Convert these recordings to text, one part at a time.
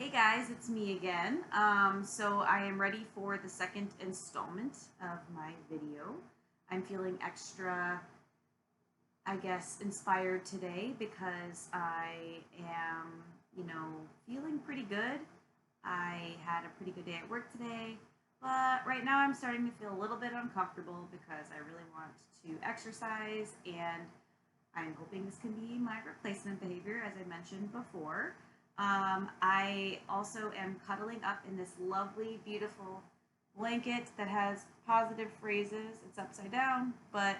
Hey guys, it's me again. So I am ready for the second installment of my video. I'm feeling extra, I guess, inspired today because I am, feeling pretty good. I had a pretty good day at work today, but right now I'm starting to feel a little bit uncomfortable because I really want to exercise, and I'm hoping this can be my replacement behavior, as I mentioned before. I also am cuddling up in this lovely, beautiful blanket that has positive phrases. It's upside down, but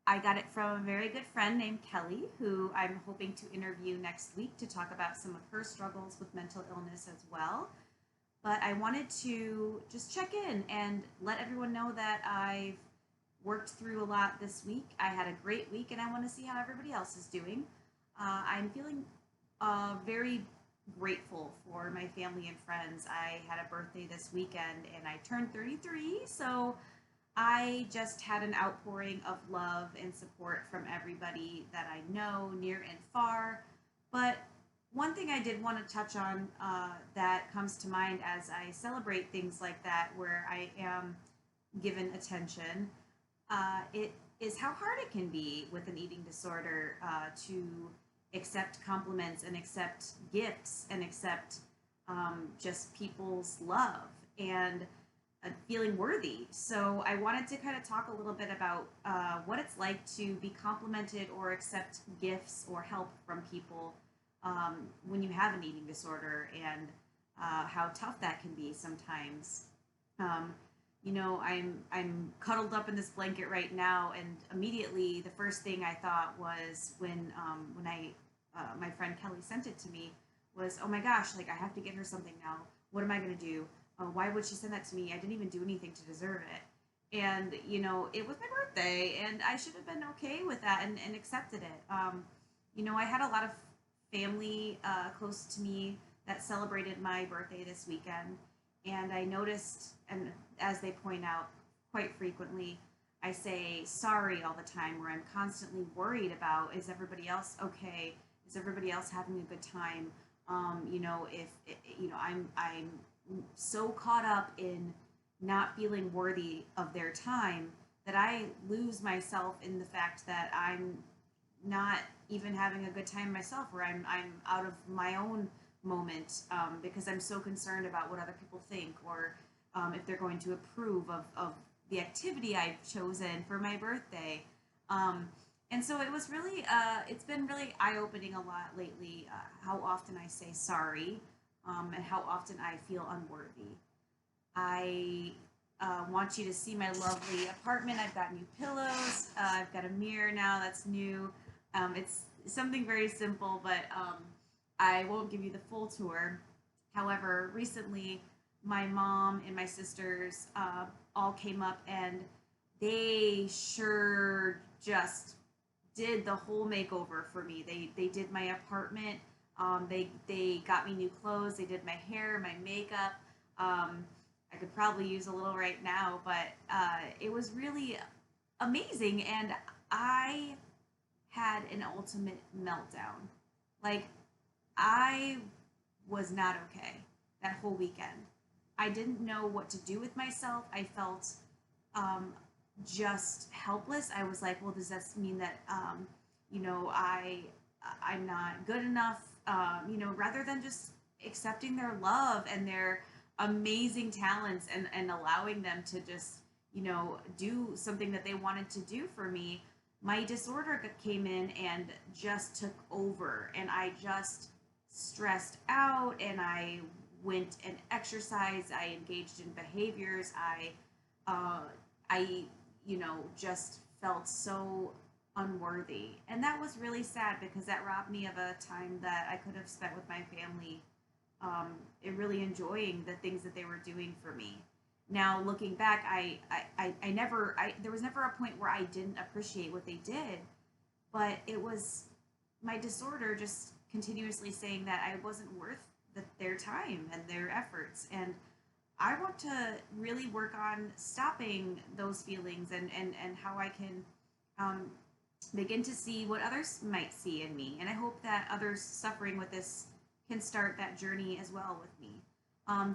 I got it from a very good friend named Kelly, who I'm hoping to interview next week to talk about some of her struggles with mental illness as well. But I wanted to just check in and let everyone know that I've worked through a lot this week. I had a great week, and I want to see how everybody else is doing. I'm feeling very grateful for my family and friends. I had a birthday this weekend and I turned 33, so I just had an outpouring of love and support from everybody that I know, near and far. But one thing I did want to touch on that comes to mind as I celebrate things like that, where I am given attention, it is how hard it can be with an eating disorder to accept compliments and accept gifts and accept just people's love and feeling worthy. So I wanted to kind of talk a little bit about what it's like to be complimented or accept gifts or help from people when you have an eating disorder, and how tough that can be sometimes. Um, I'm cuddled up in this blanket right now, and immediately the first thing I thought was when I my friend Kelly sent it to me was, oh my gosh, like I have to get her something now. What am I gonna do? Why would she send that to me? I didn't even do anything to deserve it. And it was my birthday, and I should have been okay with that and accepted it. I had a lot of family close to me that celebrated my birthday this weekend, and I noticed, and as they point out quite frequently, I say sorry all the time, where I'm constantly worried about, is everybody else okay? Is everybody else having a good time? If I'm so caught up in not feeling worthy of their time that I lose myself in the fact that I'm not even having a good time myself, where I'm out of my own moment, because I'm so concerned about what other people think, or if they're going to approve of the activity I've chosen for my birthday. And so it's been really eye opening a lot lately, how often I say sorry, and how often I feel unworthy. I want you to see my lovely apartment. I've got new pillows. I've got a mirror now that's new. It's something very simple, but I won't give you the full tour. However, recently my mom and my sisters all came up, and they sure just did the whole makeover for me. They did my apartment. They got me new clothes. They did my hair, my makeup. I could probably use a little right now, but it was really amazing, and I had an ultimate meltdown. Like, I was not okay that whole weekend. I didn't know what to do with myself. I felt um, just helpless. I was like, well, does this mean that you know I I'm not good enough? Rather than just accepting their love and their amazing talents, and allowing them to just do something that they wanted to do for me, my disorder came in and just took over, and I just stressed out, and I went and exercised. I engaged in behaviors. Uh, I just felt so unworthy, and that was really sad because that robbed me of a time that I could have spent with my family, and really enjoying the things that they were doing for me. Now looking back, there was never a point where I didn't appreciate what they did, but it was my disorder just continuously saying that I wasn't worth their time and their efforts. And I want to really work on stopping those feelings, and how I can um, begin to see what others might see in me. And I hope that others suffering with this can start that journey as well with me.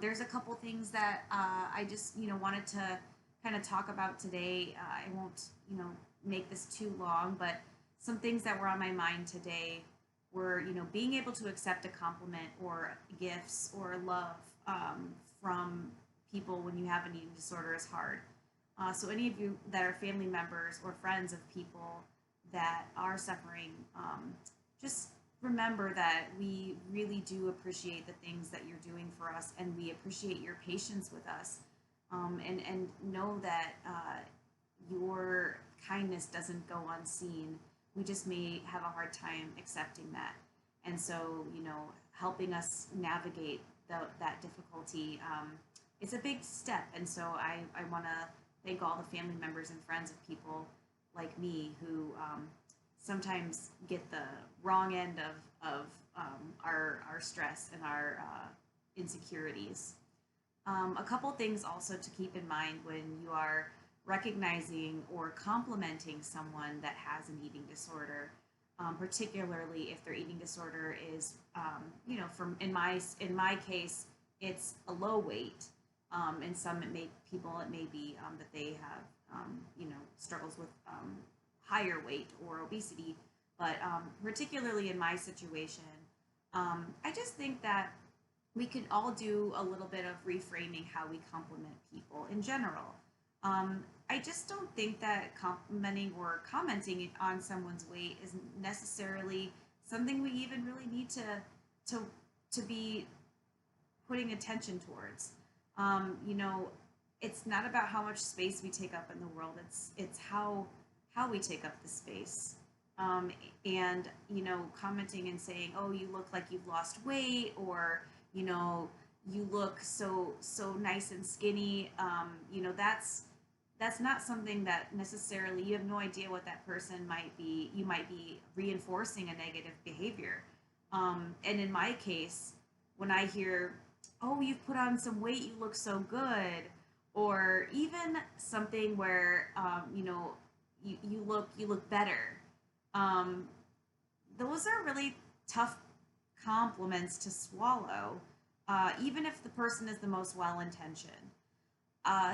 There's a couple things that I just wanted to kind of talk about today. I won't make this too long, but some things that were on my mind today were being able to accept a compliment or gifts or love from people when you have an eating disorder is hard. So any of you that are family members or friends of people that are suffering, just remember that we really do appreciate the things that you're doing for us, and we appreciate your patience with us. And know that your kindness doesn't go unseen. We just may have a hard time accepting that. And so, helping us navigate that difficulty, it's a big step. And so I want to thank all the family members and friends of people like me who sometimes get the wrong end of our stress and our insecurities. A couple things also to keep in mind when you are recognizing or complimenting someone that has an eating disorder, particularly if their eating disorder is, from in my case, it's a low weight. And some it may be that they have struggles with higher weight or obesity, but particularly in my situation, I just think that we could all do a little bit of reframing how we compliment people in general. I just don't think that complimenting or commenting on someone's weight is necessarily something we even really need to to be putting attention towards. You know, it's not about how much space we take up in the world. It's how we take up the space. And commenting and saying, "Oh, you look like you've lost weight," or "You look so nice and skinny." That's not something that necessarily, you have no idea what that person might be. You might be reinforcing a negative behavior. And in my case, when I hear, "Oh, you've put on some weight, you look so good," or even something where you look better, um, those are really tough compliments to swallow, even if the person is the most well intentioned.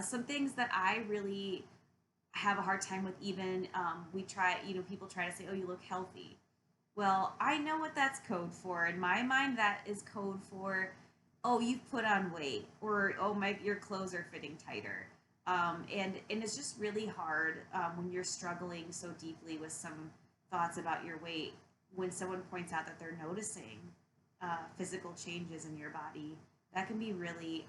Some things that I really have a hard time with, even people try to say, "Oh, you look healthy." Well, I know what that's code for. In my mind, that is code for, "Oh, you've put on weight," or, "Oh, your clothes are fitting tighter." And it's just really hard when you're struggling so deeply with some thoughts about your weight, when someone points out that they're noticing physical changes in your body. That can be really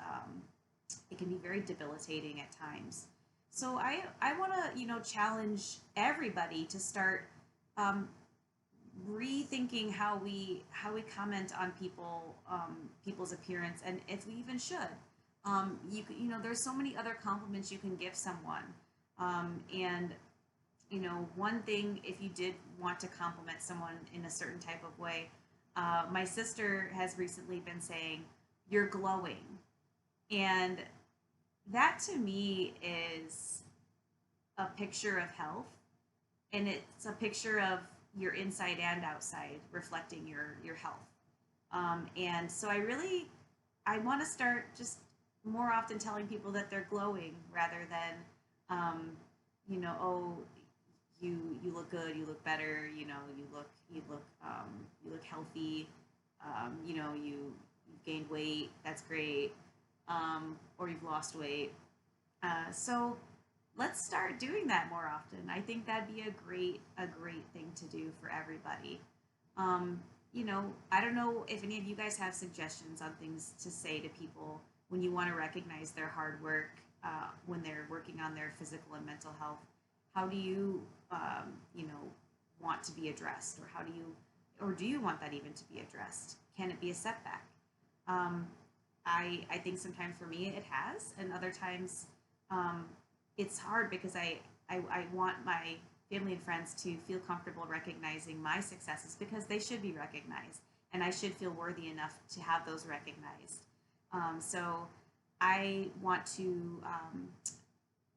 it can be very debilitating at times. So I want to challenge everybody to start rethinking how we comment on people's appearance, and if we even should. There's so many other compliments you can give someone, and one thing, if you did want to compliment someone in a certain type of way, my sister has recently been saying, "You're glowing," and that to me is a picture of health, and it's a picture of your inside and outside reflecting your health. And so I want to start just more often telling people that they're glowing, rather than "Oh, you look good, you look better, you look healthy, you've gained weight, that's great, or you've lost weight." So let's start doing that more often. I think that'd be a great thing to do for everybody. I don't know if any of you guys have suggestions on things to say to people when you want to recognize their hard work, when they're working on their physical and mental health. How do you, want to be addressed, or do you want that even to be addressed? Can it be a setback? I think sometimes for me it has, and other times it's hard, because I want my family and friends to feel comfortable recognizing my successes, because they should be recognized, and I should feel worthy enough to have those recognized. So I want to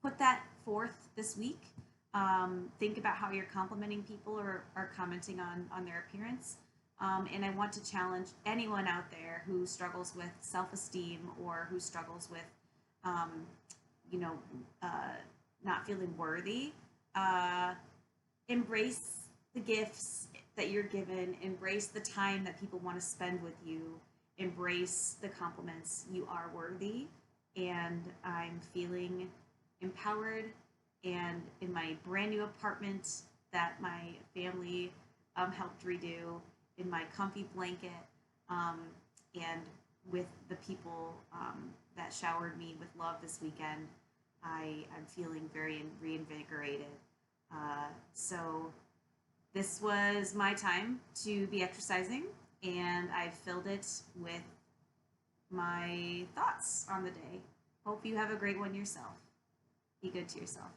put that forth this week. Think about how you're complimenting people, or commenting on their appearance. And I want to challenge anyone out there who struggles with self-esteem or who struggles with, um, you know, uh, not feeling worthy. Uh, Embrace the gifts that you're given. Embrace the time that people want to spend with you. Embrace the compliments. You are worthy. And I'm feeling empowered. And in my brand new apartment that my family helped redo, in my comfy blanket, um, and with the people that showered me with love this weekend, I'm feeling very reinvigorated. So this was my time to be exercising, and I filled it with my thoughts on the day. Hope you have a great one yourself. Be good to yourself.